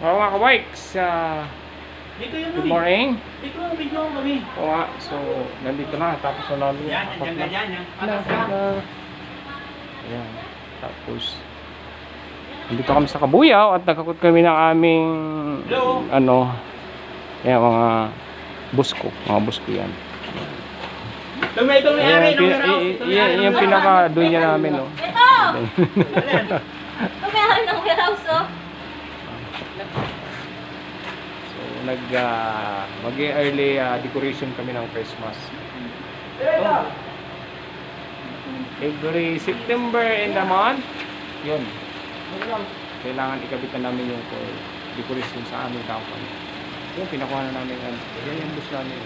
Oo mga ka-bikes, Dito yung good morning. Dito yung video kami. Oo nga, so nandito na, tapos na namin yung Yan, apat yan, na. yan, yan. Ayan, tapos nandito kami sa Kabuyaw at nagkakot kami ng aming Hello. yan, mga bus ko yan. Ito may ari ng warehouse. Yung pinaka-dunya namin, no. Ito! Mayroon ng warehouse, oh. So mag-early decoration kami ng Christmas. Every September in the month, yun. Kailangan ikabitan namin yung decoration sa aming company. Yung pinakuha na namin yan. Yan yung bus namin.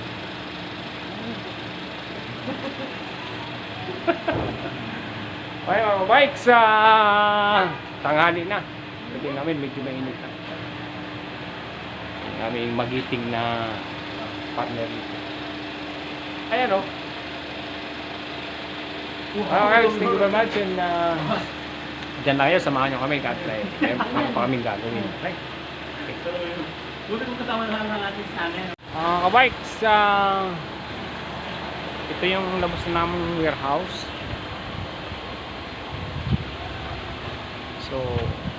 Okay mga bikes, tanghali na. Sabi namin medyo mainit na. Yung aming magiting na partner dito. Ayan o. Okay, thank you very much. And dyan lang kayo, samahan nyo kami kahit meron pa kaming gagawin. Okay. Buti kung kasama na lang natin sa amin. Kabikes, ito yung labas na namang warehouse. So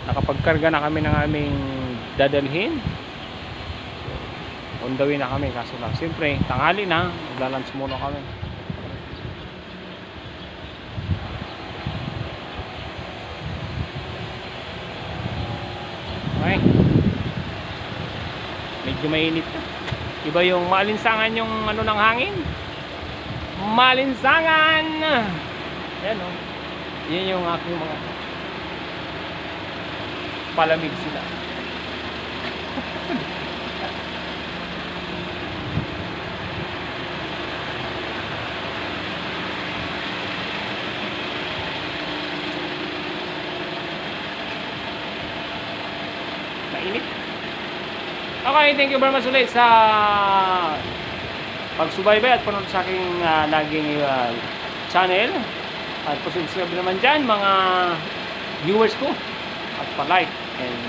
nakapagkarga na kami ng aming dadalhin. So, on the way na kami, kaso lang siyempre tanghali na, maglalunch muna kami. Okay, medyo mainit na. Iba yung maalinsangan yung ng hangin. Malinsangan. Ayan o. Yan yung aking mga palamig sila. Mainit. Okay, thank you very much ulit sa pagsubaybay at panood sa aking laging channel. At pasubscribe naman dyan mga viewers ko. At pa-like and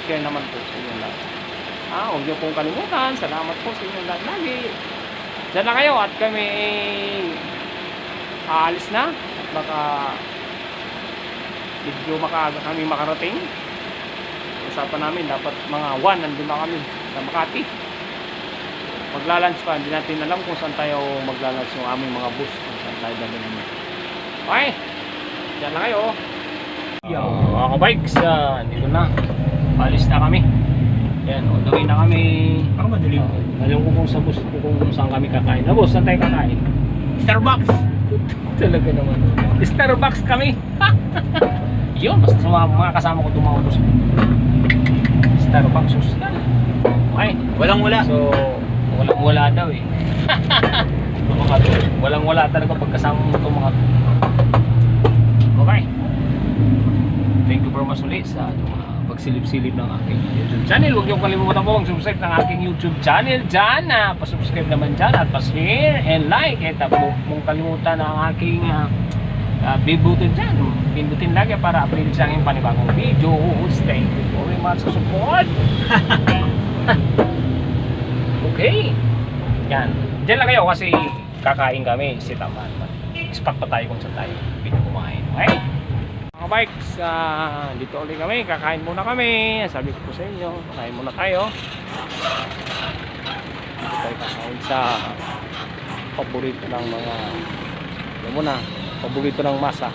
share naman po sa inyong lahat. Huwag niyo pong kalimutan. Salamat po sa inyong lahat lagi. Diyan na kayo at kami aalis na. At baka medyo makaaga kami makarating. Usapan namin dapat mga 1 nandun na kami sa Makati. Maglalunch pa, hindi natin alam kung saan tayo maglalunch yung aming mga bus, kung saan tayo dalhin. Okay, dyan na kayo. Mga kabikes, dito na, alis na kami. Yan, on the way na kami. Ako madilim. Alam ko kung sa bus, kung saan kami kakain. Na boss, saan tayo kakain? Starbucks. Talaga naman. Starbucks kami. Yun, basta sa mga kasama ko tumawag sa Starbucks social. Okay, Walang wala. so walang-wala daw eh. Walang-wala talaga pagkasama mo itong mga. Okay. Thank you very much ulit sa pagsilip-silip ng aking YouTube channel. Huwag niyo kalimutan po mag-subscribe ng aking YouTube channel dyan. Pa-subscribe naman dyan at pa-share and like. At huwag mong kalimutan ang aking bibutin dyan. Pindutin lagi para update sa aking panibagong video. Thank you very much sa support. Okay. Yan. Diyan lang kayo kasi kakain kami si Taman. Spot pa tayo kung saan tayo kumain. Okay? Mga bikes, dito ulit kami. Kakain muna kami. Sabi ko po sa inyo, kakain muna tayo. Dito tayo kakain sa paborito ng mga alam mo na, paborito ng masa.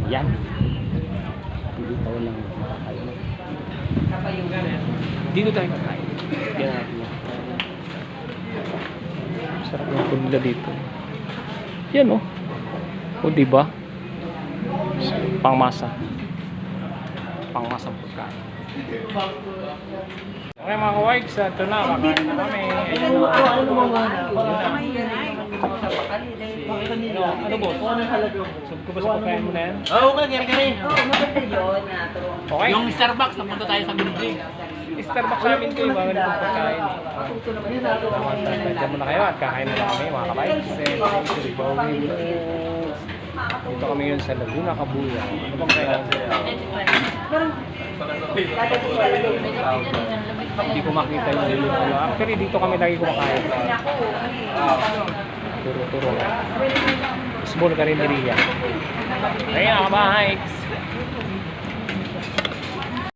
Yan. Dito tayo lang kakain. Dito tayo kakain. Yan natin yan. Sarap yung food nila dito. Yan oh. O diba? Pangmasa. Pangmasa pagkain. Okay mga kawags, ito na. Kakain na kami. Ayan na. Ano boss? Kung ano yung halaga mo. Sub ko ba sa pagkain mo na yan? Oo, okay, kare-kare. Oo, maganda yun. Okay? Yung Starbucks, napunta tayo sa Binubig. Starbucks sa amin kayo, bawal pong pagkain. Diyan muna kayo at kakain na kami mga kabikes. Dito kami yun sa Laguna, Kabuya. Ano bang kaya? Hindi ko makita yung lilo. Actually, dito kami lagi kumakain. Turo-turo. Small Carinderia. Kaya mga kabikes.